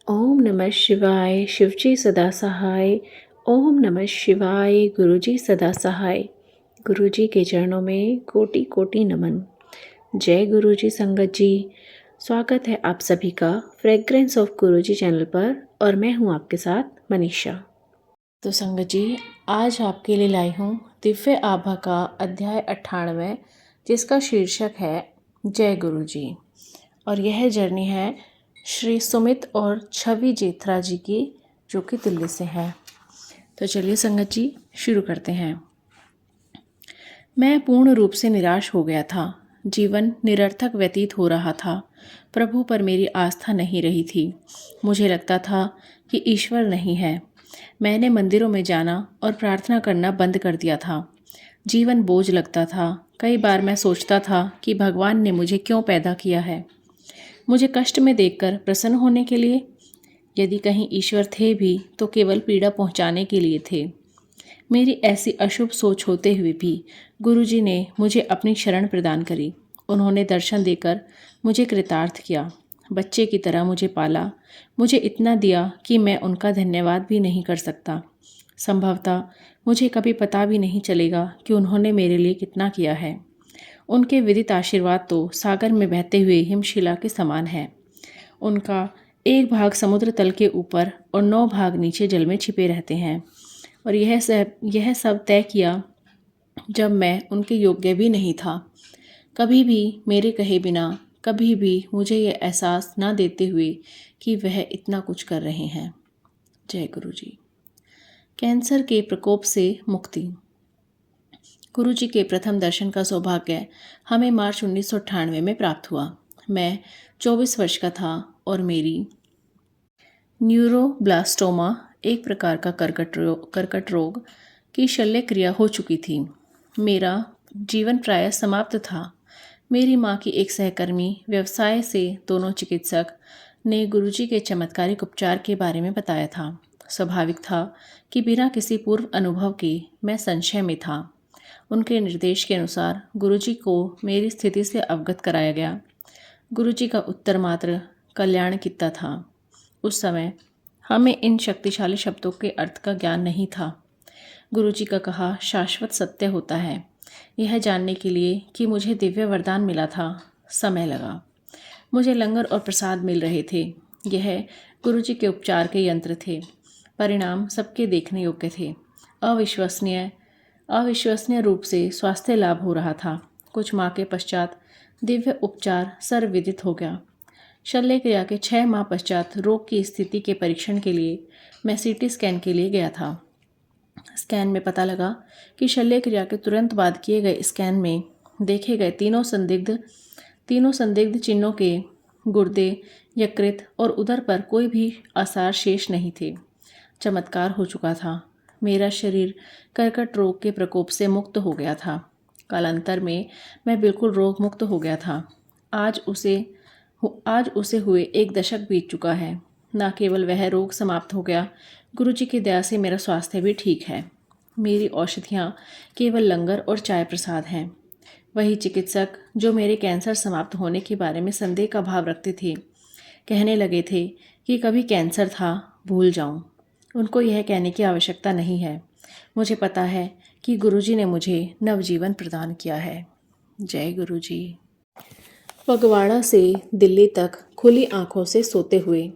ओम नमः शिवाय। शिवजी सदा सहाय। ओम नमः शिवाय। गुरुजी सदा सहाय। गुरुजी के चरणों में कोटि कोटि नमन। जय गुरुजी संगत जी। स्वागत है आप सभी का फ्रेग्रेंस ऑफ गुरुजी चैनल पर और मैं हूं आपके साथ मनीषा। तो संगत जी, आज आपके लिए लाई हूं दिव्य आभा का अध्याय 98, जिसका शीर्षक है जय गुरुजी। और यह जर्नी है श्री सुमित और छवि जेथरा जी की, जो कि दिल्ली से है। तो चलिए संगत जी, शुरू करते हैं। मैं पूर्ण रूप से निराश हो गया था। जीवन निरर्थक व्यतीत हो रहा था। प्रभु पर मेरी आस्था नहीं रही थी। मुझे लगता था कि ईश्वर नहीं है। मैंने मंदिरों में जाना और प्रार्थना करना बंद कर दिया था। जीवन बोझ लगता था। कई बार मैं सोचता था कि भगवान ने मुझे क्यों पैदा किया है, मुझे कष्ट में देखकर प्रसन्न होने के लिए? यदि कहीं ईश्वर थे भी तो केवल पीड़ा पहुंचाने के लिए थे। मेरी ऐसी अशुभ सोच होते हुए भी गुरुजी ने मुझे अपनी शरण प्रदान करी। उन्होंने दर्शन देकर मुझे कृतार्थ किया। बच्चे की तरह मुझे पाला, मुझे इतना दिया कि मैं उनका धन्यवाद भी नहीं कर सकता। संभवतः मुझे कभी पता भी नहीं चलेगा कि उन्होंने मेरे लिए कितना किया है। उनके विदित आशीर्वाद तो सागर में बहते हुए हिमशिला के समान है। उनका एक भाग समुद्र तल के ऊपर और 9 भाग नीचे जल में छिपे रहते हैं। और यह सब तय किया जब मैं उनके योग्य भी नहीं था। कभी भी मेरे कहे बिना, कभी भी मुझे यह एहसास ना देते हुए कि वह इतना कुछ कर रहे हैं। जय गुरु जी। कैंसर के प्रकोप से मुक्ति। गुरुजी के प्रथम दर्शन का सौभाग्य हमें मार्च 1998 में प्राप्त हुआ। मैं 24 वर्ष का था और मेरी न्यूरोब्लास्टोमा, एक प्रकार का कर्कट रोग की शल्य क्रिया हो चुकी थी। मेरा जीवन प्राय समाप्त था। मेरी माँ की एक सहकर्मी व्यवसाय से दोनों चिकित्सक ने गुरुजी के चमत्कारिक उपचार के बारे में बताया था। स्वाभाविक था कि बिना किसी पूर्व अनुभव के मैं संशय में था। उनके निर्देश के अनुसार गुरुजी को मेरी स्थिति से अवगत कराया गया। गुरुजी का उत्तर मात्र कल्याण कितना था। उस समय हमें इन शक्तिशाली शब्दों के अर्थ का ज्ञान नहीं था। गुरुजी का कहा शाश्वत सत्य होता है। यह जानने के लिए कि मुझे दिव्य वरदान मिला था, समय लगा। मुझे लंगर और प्रसाद मिल रहे थे। यह गुरुजी के उपचार के यंत्र थे। परिणाम सबके देखने योग्य थे। अविश्वसनीय रूप से स्वास्थ्य लाभ हो रहा था। कुछ माह के पश्चात दिव्य उपचार सर्वविदित हो गया। शल्य क्रिया के 6 माह पश्चात रोग की स्थिति के परीक्षण के लिए मैं सीटी स्कैन के लिए गया था। स्कैन में पता लगा कि शल्य क्रिया के तुरंत बाद किए गए स्कैन में देखे गए तीनों संदिग्ध चिन्हों के गुर्दे, यकृत और उदर पर कोई भी आसार शेष नहीं थे। चमत्कार हो चुका था। मेरा शरीर कर्कट रोग के प्रकोप से मुक्त हो गया था। कालांतर में मैं बिल्कुल रोग मुक्त हो गया था। आज उसे हुए 1 दशक बीत चुका है। न केवल वह रोग समाप्त हो गया, गुरुजी की दया से मेरा स्वास्थ्य भी ठीक है। मेरी औषधियाँ केवल लंगर और चाय प्रसाद हैं। वही चिकित्सक जो मेरे कैंसर समाप्त होने के बारे में संदेह का भाव रखते थे, कहने लगे थे कि कभी कैंसर था, भूल जाऊं। उनको यह कहने की आवश्यकता नहीं है। मुझे पता है कि गुरुजी ने मुझे नवजीवन प्रदान किया है। जय गुरुजी। फगवाड़ा से दिल्ली तक खुली आंखों से सोते हुए।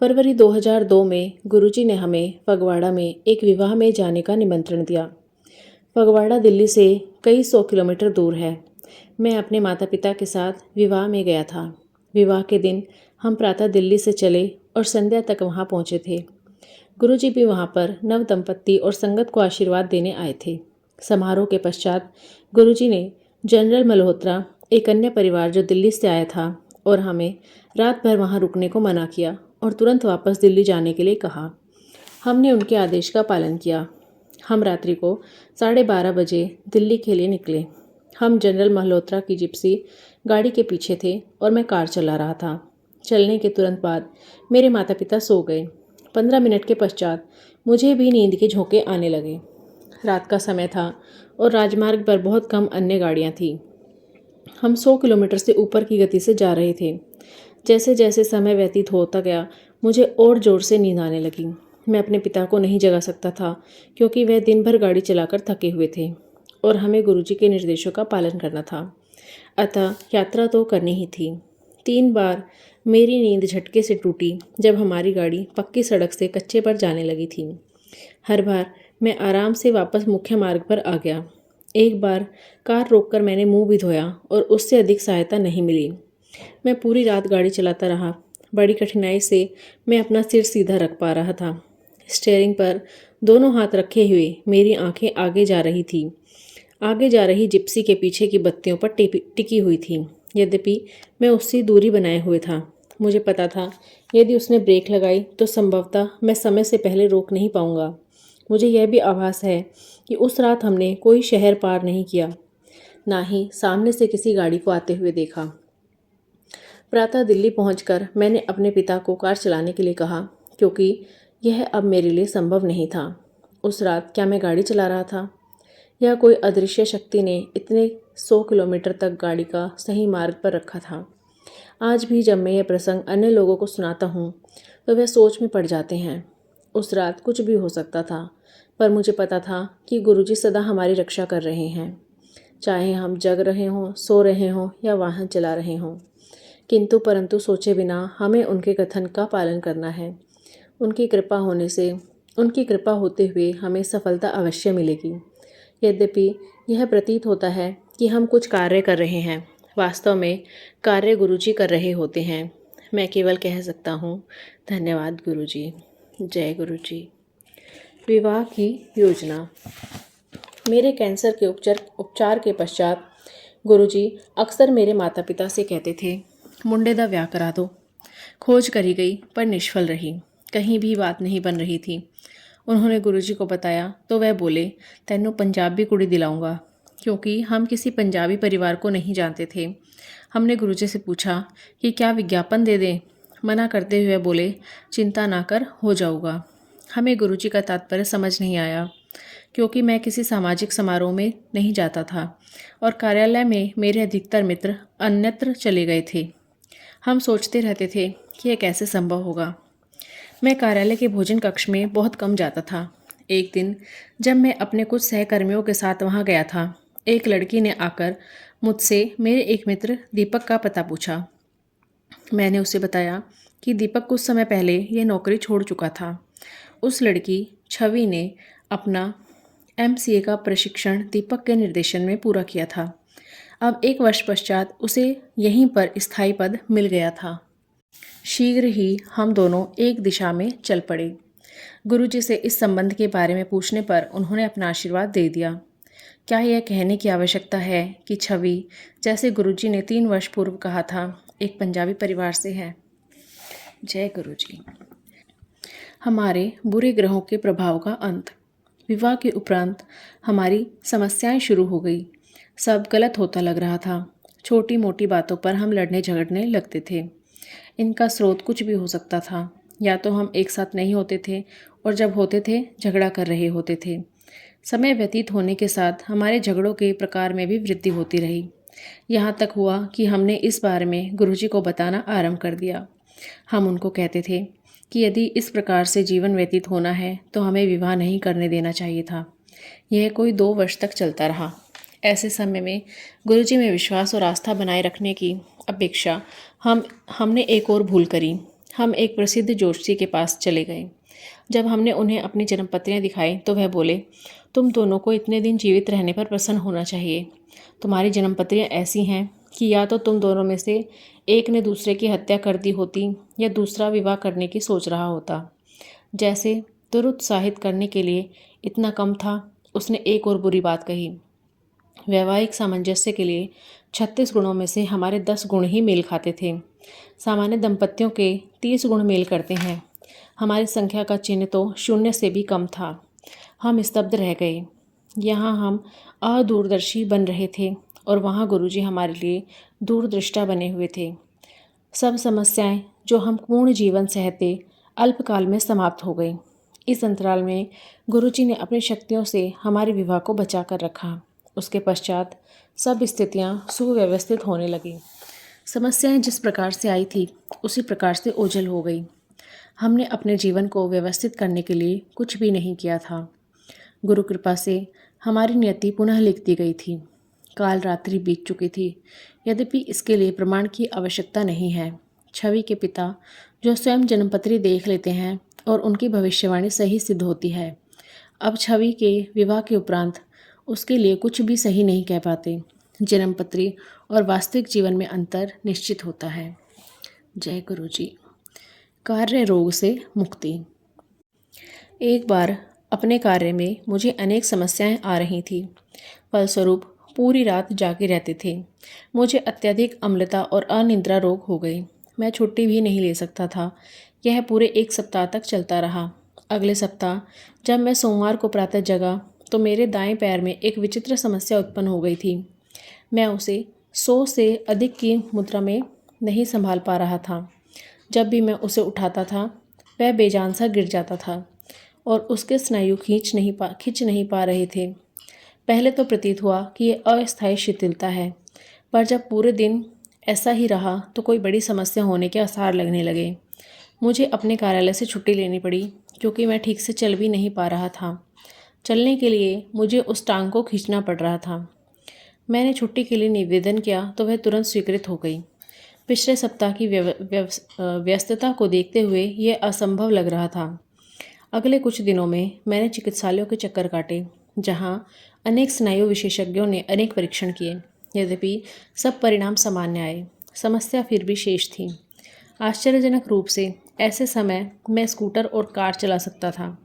फरवरी 2002 में गुरुजी ने हमें फगवाड़ा में एक विवाह में जाने का निमंत्रण दिया। फगवाड़ा दिल्ली से कई 100 किलोमीटर दूर है। मैं अपने माता पिता के साथ विवाह में गया था। विवाह के दिन हम प्रातः दिल्ली से चले और संध्या तक वहाँ पहुँचे थे। गुरुजी भी वहाँ पर नव दंपत्ति और संगत को आशीर्वाद देने आए थे। समारोह के पश्चात गुरुजी ने जनरल मल्होत्रा, एक अन्य परिवार जो दिल्ली से आया था, और हमें रात भर वहाँ रुकने को मना किया और तुरंत वापस दिल्ली जाने के लिए कहा। हमने उनके आदेश का पालन किया। हम रात्रि को 12:30 बजे दिल्ली के लिए निकले। हम जनरल मल्होत्रा की जिप्सी गाड़ी के पीछे थे और मैं कार चला रहा था। चलने के तुरंत बाद मेरे माता पिता सो गए। 15 मिनट के पश्चात मुझे भी नींद के झोंके आने लगे। रात का समय था और राजमार्ग पर बहुत कम अन्य गाड़ियाँ थीं। हम 100 किलोमीटर से ऊपर की गति से जा रहे थे। जैसे जैसे समय व्यतीत होता गया, मुझे और ज़ोर से नींद आने लगी। मैं अपने पिता को नहीं जगा सकता था क्योंकि वह दिन भर गाड़ी चलाकर थके हुए थे और हमें गुरुजी के निर्देशों का पालन करना था। अतः यात्रा तो करनी ही थी। 3 बार मेरी नींद झटके से टूटी जब हमारी गाड़ी पक्की सड़क से कच्चे पर जाने लगी थी। हर बार मैं आराम से वापस मुख्य मार्ग पर आ गया। एक बार कार रोककर मैंने मुंह भी धोया और उससे अधिक सहायता नहीं मिली। मैं पूरी रात गाड़ी चलाता रहा। बड़ी कठिनाई से मैं अपना सिर सीधा रख पा रहा था। स्टीयरिंग पर दोनों हाथ रखे हुए मेरी आंखें आगे जा रही थी। आगे जा रही जिप्सी के पीछे की बत्तियों पर टिकी हुई थी। यद्यपि मैं उससे दूरी बनाए हुए था। मुझे पता था यदि उसने ब्रेक लगाई तो संभवतः मैं समय से पहले रोक नहीं पाऊंगा। मुझे यह भी आभास है कि उस रात हमने कोई शहर पार नहीं किया, ना ही सामने से किसी गाड़ी को आते हुए देखा। प्रातः दिल्ली पहुंचकर मैंने अपने पिता को कार चलाने के लिए कहा, क्योंकि यह अब मेरे लिए संभव नहीं था। उस रात क्या मैं गाड़ी चला रहा था, या कोई अदृश्य शक्ति ने इतने 100 किलोमीटर तक गाड़ी का सही मार्ग पर रखा था। आज भी जब मैं यह प्रसंग अन्य लोगों को सुनाता हूँ तो वे सोच में पड़ जाते हैं। उस रात कुछ भी हो सकता था, पर मुझे पता था कि गुरुजी सदा हमारी रक्षा कर रहे हैं, चाहे हम जग रहे हों, सो रहे हों या वाहन चला रहे हों। किंतु परंतु सोचे बिना हमें उनके कथन का पालन करना है। उनकी कृपा होते हुए हमें सफलता अवश्य मिलेगी। यद्यपि यह प्रतीत होता है कि हम कुछ कार्य कर रहे हैं, वास्तव में कार्य गुरुजी कर रहे होते हैं। मैं केवल कह सकता हूँ, धन्यवाद गुरुजी। जय गुरुजी। विवाह की योजना। मेरे कैंसर के उपचार के पश्चात गुरुजी अक्सर मेरे माता पिता से कहते थे, मुंडे दा ब्याह करा दो। खोज करी गई पर निष्फल रही, कहीं भी बात नहीं बन रही थी। उन्होंने गुरुजी को बताया तो वह बोले, तैनू पंजाबी कुड़ी दिलाऊंगा, क्योंकि हम किसी पंजाबी परिवार को नहीं जानते थे। हमने गुरुजी से पूछा कि क्या विज्ञापन दे दें। मना करते हुए बोले, चिंता ना कर, हो जाऊगा। हमें गुरुजी का तात्पर्य समझ नहीं आया, क्योंकि मैं किसी सामाजिक समारोह में नहीं जाता था और कार्यालय में मेरे अधिकतर मित्र अन्यत्र चले गए थे। हम सोचते रहते थे कि यह कैसे संभव होगा। मैं कार्यालय के भोजन कक्ष में बहुत कम जाता था। एक दिन जब मैं अपने कुछ सहकर्मियों के साथ वहां गया था, एक लड़की ने आकर मुझसे मेरे एक मित्र दीपक का पता पूछा। मैंने उसे बताया कि दीपक कुछ समय पहले यह नौकरी छोड़ चुका था। उस लड़की छवि ने अपना MCA का प्रशिक्षण दीपक के निर्देशन में पूरा किया था। अब 1 वर्ष पश्चात उसे यहीं पर स्थायी पद मिल गया था। शीघ्र ही हम दोनों एक दिशा में चल पड़े। गुरुजी से इस संबंध के बारे में पूछने पर उन्होंने अपना आशीर्वाद दे दिया। क्या यह कहने की आवश्यकता है कि छवि, जैसे गुरुजी ने 3 वर्ष पूर्व कहा था, एक पंजाबी परिवार से है। जय गुरुजी। हमारे बुरे ग्रहों के प्रभाव का अंत। विवाह के उपरांत हमारी समस्याएं शुरू हो गई। सब गलत होता लग रहा था। छोटी मोटी बातों पर हम लड़ने झगड़ने लगते थे। इनका स्रोत कुछ भी हो सकता था। या तो हम एक साथ नहीं होते थे और जब होते थे झगड़ा कर रहे होते थे। समय व्यतीत होने के साथ हमारे झगड़ों के प्रकार में भी वृद्धि होती रही। यहाँ तक हुआ कि हमने इस बारे में गुरुजी को बताना आरंभ कर दिया। हम उनको कहते थे कि यदि इस प्रकार से जीवन व्यतीत होना है तो हमें विवाह नहीं करने देना चाहिए था। यह कोई 2 वर्ष तक चलता रहा। ऐसे समय में गुरुजी में विश्वास और आस्था बनाए रखने की अपेक्षा हमने एक और भूल करी। हम एक प्रसिद्ध ज्योतिषी के पास चले गए। जब हमने उन्हें अपनी जन्मपत्रियाँ दिखाई तो वह बोले, तुम दोनों को इतने दिन जीवित रहने पर प्रसन्न होना चाहिए। तुम्हारी जन्मपत्रियाँ ऐसी हैं कि या तो तुम दोनों में से एक ने दूसरे की हत्या कर दी होती या दूसरा विवाह करने की सोच रहा होता। जैसे दुरुत्साहित करने के लिए इतना कम था, उसने एक और बुरी बात कही। वैवाहिक सामंजस्य के लिए 36 गुणों में से हमारे 10 गुण ही मेल खाते थे। सामान्य दंपतियों के 30 गुण मेल करते हैं। हमारी संख्या का चिन्ह तो 0 से भी कम था। हम स्तब्ध रह गए। यहाँ हम अदूरदर्शी बन रहे थे और वहाँ गुरुजी हमारे लिए दूरदृष्टा बने हुए थे। सब समस्याएं जो हम पूर्ण जीवन सहते अल्पकाल में समाप्त हो गई। इस अंतराल में गुरुजी ने अपनी शक्तियों से हमारे विवाह को बचा कर रखा। उसके पश्चात सब स्थितियां सुव्यवस्थित होने लगीं। समस्याएं जिस प्रकार से आई थी उसी प्रकार से ओझल हो गई। हमने अपने जीवन को व्यवस्थित करने के लिए कुछ भी नहीं किया था। गुरु कृपा से हमारी नियति पुनः लिख दी गई थी। काल रात्रि बीत चुकी थी, यद्यपि इसके लिए प्रमाण की आवश्यकता नहीं है। छवि के पिता जो स्वयं जन्मपत्री देख लेते हैं और उनकी भविष्यवाणी सही सिद्ध होती है, अब छवि के विवाह के उपरांत उसके लिए कुछ भी सही नहीं कह पाते। जन्मपत्री और वास्तविक जीवन में अंतर निश्चित होता है। जय गुरु जी। कार्य रोग से मुक्ति। एक बार अपने कार्य में मुझे अनेक समस्याएं आ रही थी। फलस्वरूप पूरी रात जागे रहते थे। मुझे अत्यधिक अम्लता और अनिद्रा रोग हो गई। मैं छुट्टी भी नहीं ले सकता था। यह पूरे 1 सप्ताह तक चलता रहा। अगले सप्ताह जब मैं सोमवार को प्रातः जगा तो मेरे दाएं पैर में एक विचित्र समस्या उत्पन्न हो गई थी। मैं उसे 100 से अधिक की मुद्रा में नहीं संभाल पा रहा था। जब भी मैं उसे उठाता था वह बेजान सा गिर जाता था और उसके स्नायु खींच नहीं पा रहे थे। पहले तो प्रतीत हुआ कि ये अस्थायी शिथिलता है, पर जब पूरे दिन ऐसा ही रहा तो कोई बड़ी समस्या होने के आसार लगने लगे। मुझे अपने कार्यालय से छुट्टी लेनी पड़ी क्योंकि मैं ठीक से चल भी नहीं पा रहा था। चलने के लिए मुझे उस टांग को खींचना पड़ रहा था। मैंने छुट्टी के लिए निवेदन किया तो वह तुरंत स्वीकृत हो गई। पिछले सप्ताह की व्यस्तता को देखते हुए यह असंभव लग रहा था। अगले कुछ दिनों में मैंने चिकित्सालयों के चक्कर काटे, जहां अनेक स्नायु विशेषज्ञों ने अनेक परीक्षण किए। यद्यपि सब परिणाम सामान्य आए, समस्या फिर भी शेष थी। आश्चर्यजनक रूप से ऐसे समय मैं स्कूटर और कार चला सकता था।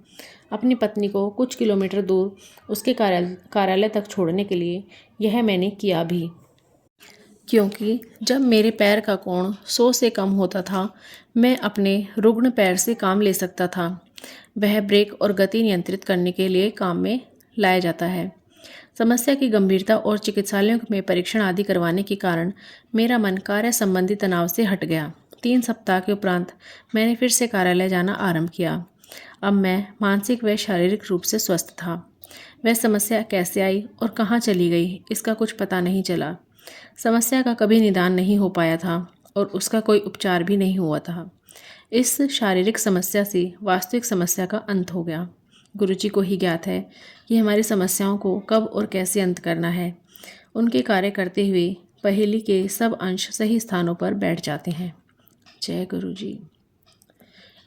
अपनी पत्नी को कुछ किलोमीटर दूर उसके कार्यालय तक छोड़ने के लिए यह मैंने किया भी, क्योंकि जब मेरे पैर का कोण 100 से कम होता था मैं अपने रुग्ण पैर से काम ले सकता था। वह ब्रेक और गति नियंत्रित करने के लिए काम में लाया जाता है। समस्या की गंभीरता और चिकित्सालयों में परीक्षण आदि करवाने के कारण मेरा मन कार्य संबंधी तनाव से हट गया। 3 सप्ताह के उपरांत मैंने फिर से कार्यालय जाना आरंभ किया। अब मैं मानसिक व शारीरिक रूप से स्वस्थ था। वह समस्या कैसे आई और कहाँ चली गई इसका कुछ पता नहीं चला। समस्या का कभी निदान नहीं हो पाया था और उसका कोई उपचार भी नहीं हुआ था। इस शारीरिक समस्या से वास्तविक समस्या का अंत हो गया। गुरुजी को ही ज्ञात है कि हमारी समस्याओं को कब और कैसे अंत करना है। उनके कार्य करते हुए पहेली के सब अंश सही स्थानों पर बैठ जाते हैं। जय गुरुजी।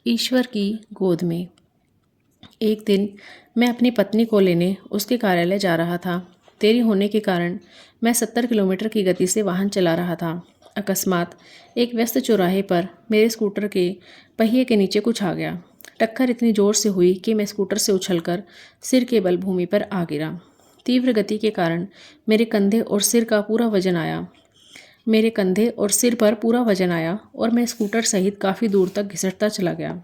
ईश्वर की गोद में। एक दिन मैं अपनी पत्नी को लेने उसके कार्यालय जा रहा था। देरी होने के कारण मैं 70 किलोमीटर की गति से वाहन चला रहा था। अकस्मात एक व्यस्त चौराहे पर मेरे स्कूटर के पहिए के नीचे कुछ आ गया। टक्कर इतनी जोर से हुई कि मैं स्कूटर से उछलकर सिर के बल भूमि पर आ गिरा। तीव्र गति के कारण मेरे कंधे और सिर पर पूरा वजन आया और मैं स्कूटर सहित काफ़ी दूर तक घिसटता चला गया।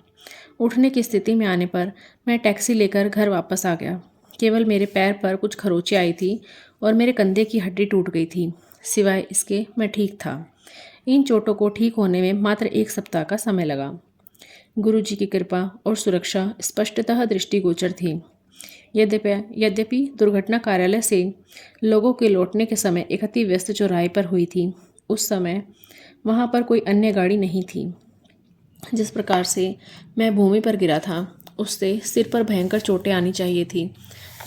उठने की स्थिति में आने पर मैं टैक्सी लेकर घर वापस आ गया। केवल मेरे पैर पर कुछ खरोंचें आई थी और मेरे कंधे की हड्डी टूट गई थी। सिवाय इसके मैं ठीक था। इन चोटों को ठीक होने में मात्र 1 सप्ताह का समय लगा। गुरुजी की कृपा और सुरक्षा स्पष्टतः दृष्टिगोचर थी। यद्यपि दुर्घटना कार्यालय से लोगों के लौटने के समय एक अति व्यस्त चौराहे पर हुई थी। उस समय वहाँ पर कोई अन्य गाड़ी नहीं थी। जिस प्रकार से मैं भूमि पर गिरा था उससे सिर पर भयंकर चोटें आनी चाहिए थी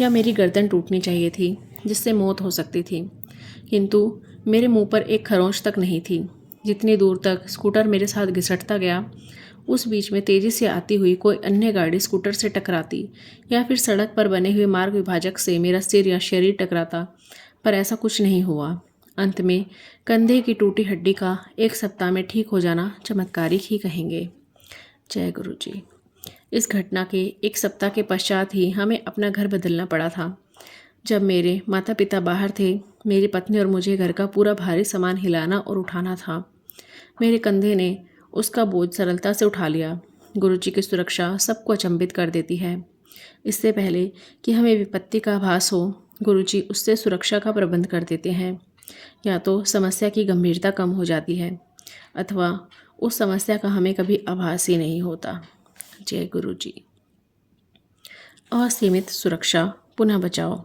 या मेरी गर्दन टूटनी चाहिए थी, जिससे मौत हो सकती थी। किंतु मेरे मुंह पर एक खरोंच तक नहीं थी। जितनी दूर तक स्कूटर मेरे साथ घिसटता गया, उस बीच में तेज़ी से आती हुई कोई अन्य गाड़ी स्कूटर से टकराती या फिर सड़क पर बने हुए मार्ग विभाजक से मेरा सिर या शरीर टकराता, पर ऐसा कुछ नहीं हुआ। अंत में कंधे की टूटी हड्डी का 1 सप्ताह में ठीक हो जाना चमत्कारिक ही कहेंगे। जय गुरु जी। इस घटना के 1 सप्ताह के पश्चात ही हमें अपना घर बदलना पड़ा था। जब मेरे माता पिता बाहर थे, मेरी पत्नी और मुझे घर का पूरा भारी सामान हिलाना और उठाना था। मेरे कंधे ने उसका बोझ सरलता से उठा लिया। गुरुजी की सुरक्षा सबको अचंभित कर देती है। इससे पहले कि हमें विपत्ति का आभास हो, गुरुजी उससे सुरक्षा का प्रबंध कर देते हैं। या तो समस्या की गंभीरता कम हो जाती है अथवा उस समस्या का हमें कभी आभास ही नहीं होता। जय गुरु जी। असीमित सुरक्षा पुनः बचाओ।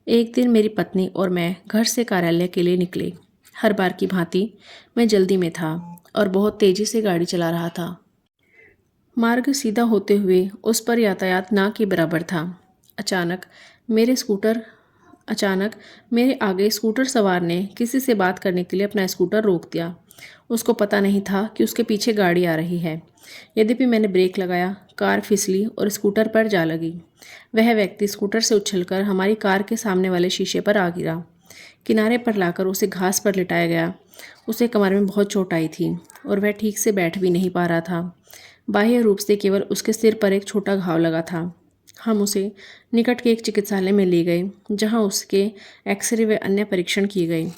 एक दिन मेरी पत्नी और मैं घर से कार्यालय के लिए निकले। हर बार की भांति मैं जल्दी में था और बहुत तेज़ी से गाड़ी चला रहा था। मार्ग सीधा होते हुए उस पर यातायात ना के बराबर था। अचानक मेरे स्कूटर अचानक मेरे आगे स्कूटर सवार ने किसी से बात करने के लिए अपना स्कूटर रोक दिया। उसको पता नहीं था कि उसके पीछे गाड़ी आ रही है। यद्यपि मैंने ब्रेक लगाया, कार फिसली और स्कूटर पर जा लगी। वह व्यक्ति स्कूटर से उछलकर हमारी कार के सामने वाले शीशे पर आ गिरा। किनारे पर लाकर उसे घास पर लिटाया गया। उसे कमर में बहुत चोट आई थी और वह ठीक से बैठ भी नहीं पा रहा था। बाह्य रूप से केवल उसके सिर पर एक छोटा घाव लगा था। हम उसे निकट के एक चिकित्सालय में ले गए, जहां उसके एक्सरे व अन्य परीक्षण किए गए।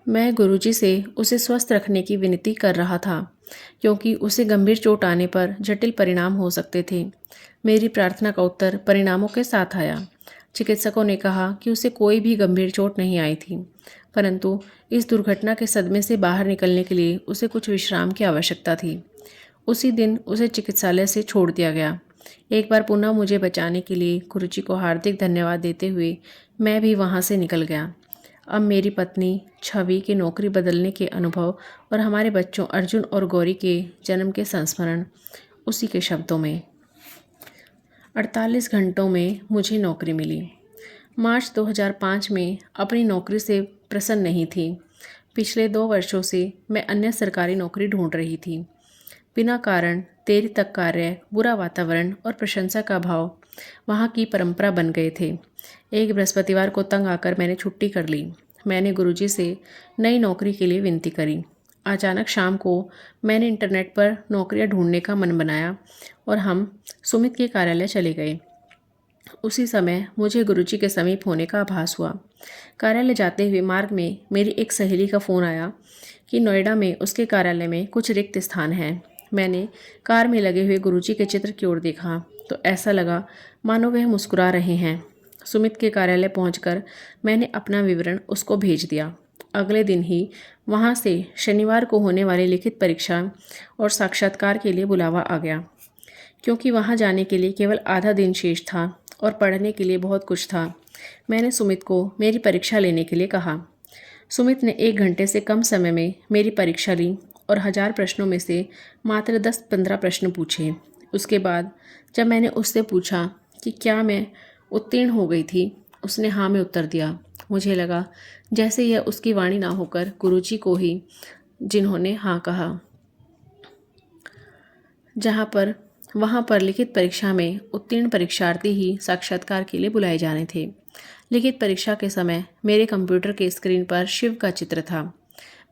मैं गुरुजी से उसे स्वस्थ रखने की विनती कर रहा था, क्योंकि उसे गंभीर चोट आने पर जटिल परिणाम हो सकते थे। मेरी प्रार्थना का उत्तर परिणामों के साथ आया। चिकित्सकों ने कहा कि उसे कोई भी गंभीर चोट नहीं आई थी, परंतु इस दुर्घटना के सदमे से बाहर निकलने के लिए उसे कुछ विश्राम की आवश्यकता थी। उसी दिन उसे चिकित्सालय से छोड़ दिया गया। एक बार पुनः मुझे बचाने के लिए गुरुजी को हार्दिक धन्यवाद देते हुए मैं भी वहाँ से निकल गया। अब मेरी पत्नी छवि की नौकरी बदलने के अनुभव और हमारे बच्चों अर्जुन और गौरी के जन्म के संस्मरण उसी के शब्दों में। 48 घंटों में मुझे नौकरी मिली। मार्च 2005 में अपनी नौकरी से प्रसन्न नहीं थी। पिछले 2 वर्षों से मैं अन्य सरकारी नौकरी ढूंढ रही थी। बिना कारण देर तक कार्य, बुरा वातावरण और प्रशंसा का भाव वहाँ की परंपरा बन गए थे। एक बृहस्पतिवार को तंग आकर मैंने छुट्टी कर ली। मैंने गुरुजी से नई नौकरी के लिए विनती करी। अचानक शाम को मैंने इंटरनेट पर नौकरियां ढूंढने का मन बनाया और हम सुमित के कार्यालय चले गए। उसी समय मुझे गुरुजी के समीप होने का आभास हुआ। कार्यालय जाते हुए मार्ग में मेरी एक सहेली का फ़ोन आया कि नोएडा में उसके कार्यालय में कुछ रिक्त स्थान हैं। मैंने कार में लगे हुए गुरुजी के चित्र की ओर देखा तो ऐसा लगा मानो वह मुस्कुरा रहे हैं। सुमित के कार्यालय पहुंचकर मैंने अपना विवरण उसको भेज दिया। अगले दिन ही वहां से शनिवार को होने वाली लिखित परीक्षा और साक्षात्कार के लिए बुलावा आ गया। क्योंकि वहां जाने के लिए केवल आधा दिन शेष था और पढ़ने के लिए बहुत कुछ था, मैंने सुमित को मेरी परीक्षा लेने के लिए कहा। सुमित ने 1 घंटे से कम समय में मेरी परीक्षा ली और 1000 प्रश्नों में से मात्र 10-15 प्रश्न पूछे। उसके बाद जब मैंने उससे पूछा कि क्या मैं उत्तीर्ण हो गई थी, उसने हाँ में उत्तर दिया। मुझे लगा जैसे यह उसकी वाणी ना होकर गुरुजी को ही जिन्होंने हाँ कहा। वहाँ पर लिखित परीक्षा में उत्तीर्ण परीक्षार्थी ही साक्षात्कार के लिए बुलाए जाने थे। लिखित परीक्षा के समय मेरे कंप्यूटर के स्क्रीन पर शिव का चित्र था।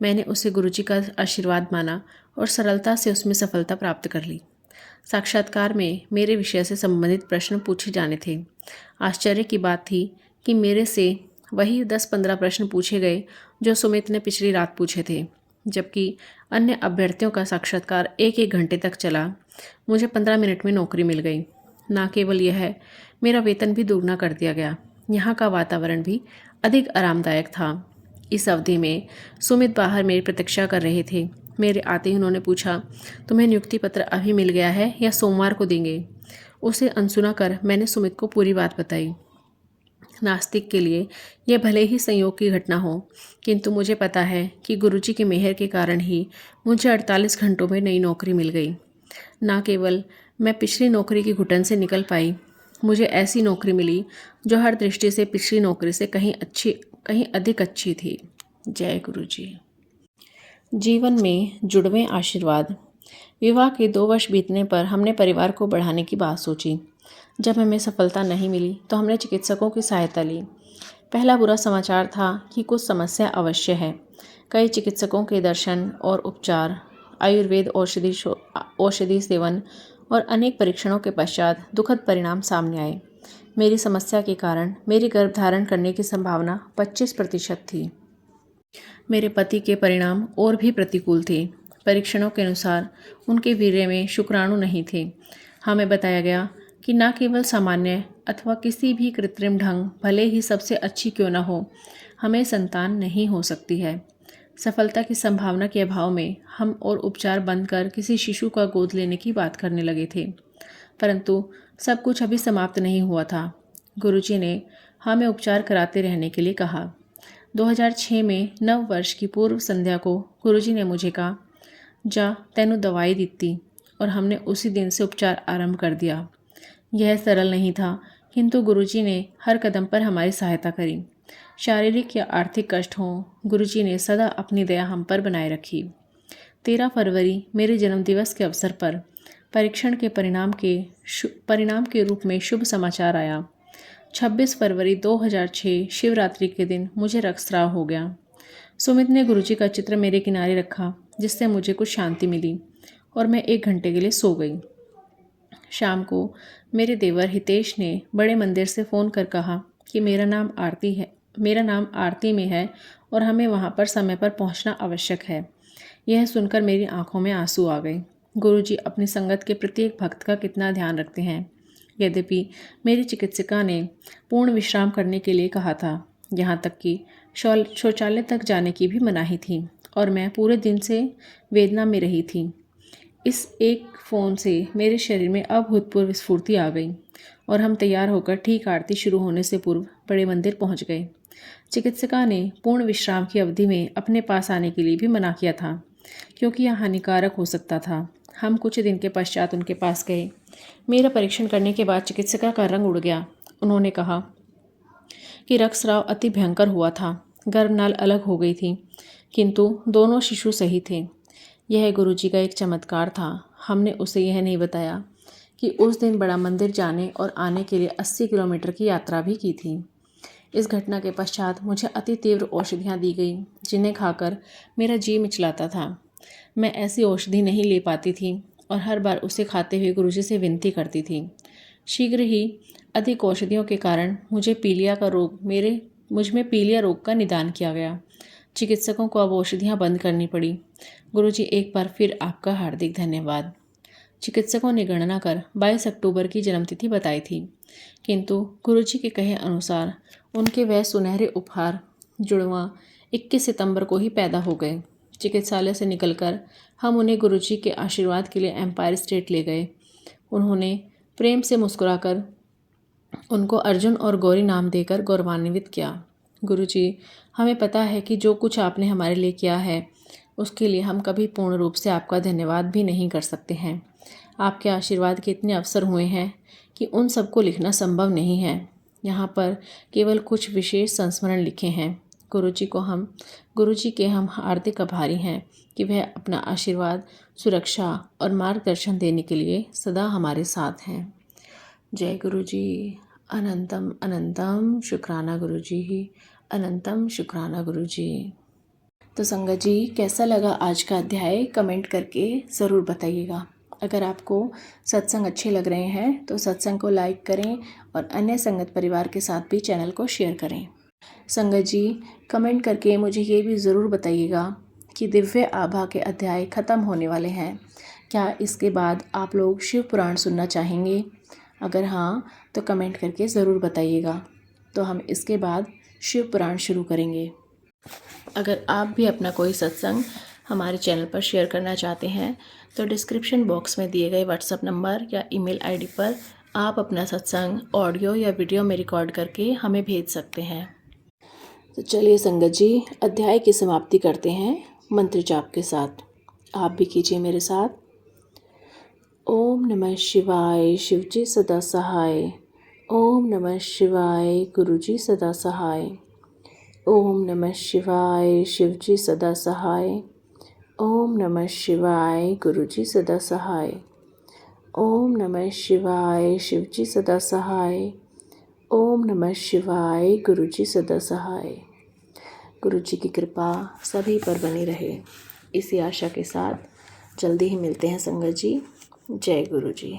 मैंने उसे गुरुजी का आशीर्वाद माना और सरलता से उसमें सफलता प्राप्त कर ली। साक्षात्कार में मेरे विषय से संबंधित प्रश्न पूछे जाने थे। आश्चर्य की बात थी कि मेरे से वही 10-15 प्रश्न पूछे गए जो सुमित ने पिछली रात पूछे थे, जबकि अन्य अभ्यर्थियों का साक्षात्कार 1-1 घंटे तक चला। मुझे 15 मिनट में नौकरी मिल गई। न केवल यह, मेरा वेतन भी दोगुना कर दिया गया। यहाँ का वातावरण भी अधिक आरामदायक था। इस अवधि में सुमित बाहर मेरी प्रतीक्षा कर रहे थे। मेरे आते ही उन्होंने पूछा, तुम्हें नियुक्ति पत्र अभी मिल गया है या सोमवार को देंगे? उसे अनसुना कर मैंने सुमित को पूरी बात बताई। नास्तिक के लिए यह भले ही संयोग की घटना हो, किंतु मुझे पता है कि गुरुजी की मेहर के कारण ही मुझे 48 घंटों में नई नौकरी मिल गई। न केवल मैं पिछली नौकरी की घुटन से निकल पाई, मुझे ऐसी नौकरी मिली जो हर दृष्टि से पिछली नौकरी से कहीं अधिक अच्छी थी। जय गुरुजी। जीवन में जुड़वें आशीर्वाद। विवाह के 2 वर्ष बीतने पर हमने परिवार को बढ़ाने की बात सोची। जब हमें सफलता नहीं मिली तो हमने चिकित्सकों की सहायता ली। पहला बुरा समाचार था कि कुछ समस्या अवश्य है। कई चिकित्सकों के दर्शन और उपचार, आयुर्वेद औषधि सेवन और अनेक परीक्षणों के पश्चात दुखद परिणाम सामने आए। मेरी समस्या के कारण मेरी गर्भधारण करने की संभावना 25% थी। मेरे पति के परिणाम और भी प्रतिकूल थे। परीक्षणों के अनुसार उनके वीर्य में शुक्राणु नहीं थे। हमें बताया गया कि न केवल सामान्य अथवा किसी भी कृत्रिम ढंग, भले ही सबसे अच्छी क्यों न हो, हमें संतान नहीं हो सकती है। सफलता की संभावना के अभाव में हम और उपचार बंद कर किसी शिशु का गोद लेने की बात करने लगे थे। परंतु सब कुछ अभी समाप्त नहीं हुआ था। गुरुजी ने हमें उपचार कराते रहने के लिए कहा। 2006 में नव वर्ष की पूर्व संध्या को गुरुजी ने मुझे कहा, जा तैनू दवाई दिती और हमने उसी दिन से उपचार आरंभ कर दिया। यह सरल नहीं था, किंतु गुरुजी ने हर कदम पर हमारी सहायता करी। शारीरिक या आर्थिक कष्ट हों, गुरुजी ने सदा अपनी दया हम पर बनाए रखी। 13 फरवरी मेरे जन्मदिवस के अवसर पर परीक्षण के परिणाम के रूप में शुभ समाचार आया। 26 फरवरी 2006 शिवरात्रि के दिन मुझे रक्तस्राव हो गया। सुमित ने गुरुजी का चित्र मेरे किनारे रखा, जिससे मुझे कुछ शांति मिली और मैं 1 घंटे के लिए सो गई। शाम को मेरे देवर हितेश ने बड़े मंदिर से फ़ोन कर कहा कि मेरा नाम आरती में है और हमें वहाँ पर समय पर पहुँचना आवश्यक है। यह सुनकर मेरी आंखों में आंसू आ गए। गुरुजी अपनी संगत के प्रत्येक भक्त का कितना ध्यान रखते हैं। यद्यपि मेरी चिकित्सिका ने पूर्ण विश्राम करने के लिए कहा था, यहाँ तक कि शौचालय तक जाने की भी मनाही थी और मैं पूरे दिन से वेदना में रही थी। इस एक फ़ोन से मेरे शरीर में अभूतपूर्व स्फूर्ति आ गई और हम तैयार होकर ठीक आरती शुरू होने से पूर्व बड़े मंदिर पहुंच गए। चिकित्सिका ने पूर्ण विश्राम की अवधि में अपने पास आने के लिए भी मना किया था, क्योंकि यह हानिकारक हो सकता था। हम कुछ दिन के पश्चात उनके पास गए। मेरा परीक्षण करने के बाद चिकित्सिका का रंग उड़ गया। उन्होंने कहा कि रक्तस्राव अति भयंकर हुआ था। गर्भनाल अलग हो गई थी, किंतु दोनों शिशु सही थे। यह गुरुजी का एक चमत्कार था। हमने उसे यह नहीं बताया कि उस दिन बड़ा मंदिर जाने और आने के लिए 80 किलोमीटर की यात्रा भी की थी। इस घटना के पश्चात मुझे अति तीव्र औषधियाँ दी गई, जिन्हें खाकर मेरा जी मिचलाता था। मैं ऐसी औषधि नहीं ले पाती थी और हर बार उसे खाते हुए गुरुजी से विनती करती थी। शीघ्र ही अधिक औषधियों के कारण मुझ में पीलिया रोग का निदान किया गया। चिकित्सकों को अब औषधियाँ बंद करनी पड़ी। गुरुजी, एक बार फिर आपका हार्दिक धन्यवाद। चिकित्सकों ने गणना कर 22 अक्टूबर की जन्मतिथि बताई थी, किंतु गुरुजी के कहे अनुसार उनके वह सुनहरे उपहार जुड़वां 21 सितंबर को ही पैदा हो गए। चिकित्सालय से निकलकर हम उन्हें गुरुजी के आशीर्वाद के लिए एम्पायर स्टेट ले गए। उन्होंने प्रेम से मुस्कुराकर उनको अर्जुन और गौरी नाम देकर गौरवान्वित किया। गुरुजी, हमें पता है कि जो कुछ आपने हमारे लिए किया है उसके लिए हम कभी पूर्ण रूप से आपका धन्यवाद भी नहीं कर सकते हैं। आपके आशीर्वाद के इतने अवसर हुए हैं कि उन सबको लिखना संभव नहीं है। यहाँ पर केवल कुछ विशेष संस्मरण लिखे हैं। गुरुजी के हम हार्दिक आभारी हैं कि वह अपना आशीर्वाद, सुरक्षा और मार्गदर्शन देने के लिए सदा हमारे साथ हैं। जय गुरुजी। अनंतम अनंतम शुक्राना गुरुजी, अनंतम शुक्राना गुरुजी। तो संगत जी, कैसा लगा आज का अध्याय कमेंट करके ज़रूर बताइएगा। अगर आपको सत्संग अच्छे लग रहे हैं तो सत्संग को लाइक करें और अन्य संगत परिवार के साथ भी चैनल को शेयर करें। संगत जी, कमेंट करके मुझे ये भी ज़रूर बताइएगा कि दिव्य आभा के अध्याय ख़त्म होने वाले हैं। क्या इसके बाद आप लोग शिव पुराण सुनना चाहेंगे? अगर हाँ, तो कमेंट करके ज़रूर बताइएगा। तो हम इसके बाद शिव पुराण शुरू करेंगे। अगर आप भी अपना कोई सत्संग हमारे चैनल पर शेयर करना चाहते हैं तो डिस्क्रिप्शन बॉक्स में दिए गए व्हाट्सएप नंबर या ईमेल आईडी पर आप अपना सत्संग ऑडियो या वीडियो में रिकॉर्ड करके हमें भेज सकते हैं। तो चलिए संगत जी, अध्याय की समाप्ति करते हैं मंत्र जाप के साथ। आप भी कीजिए मेरे साथ। ओम नमः शिवाय, शिवजी सदा सहाय। ओम नमः शिवाय, गुरुजी सदा सहाय। ओम नमः शिवाय, शिवजी सदा सहाय। ओम नमः शिवाय, गुरुजी सदा सहाय। ओम नमः शिवाय, शिवजी सदा सहाय। ओम नमः शिवाय, गुरुजी सदा सहाय। गुरुजी की कृपा सभी पर बनी रहे, इसी आशा के साथ जल्दी ही मिलते हैं संगत जी। जय गुरुजी।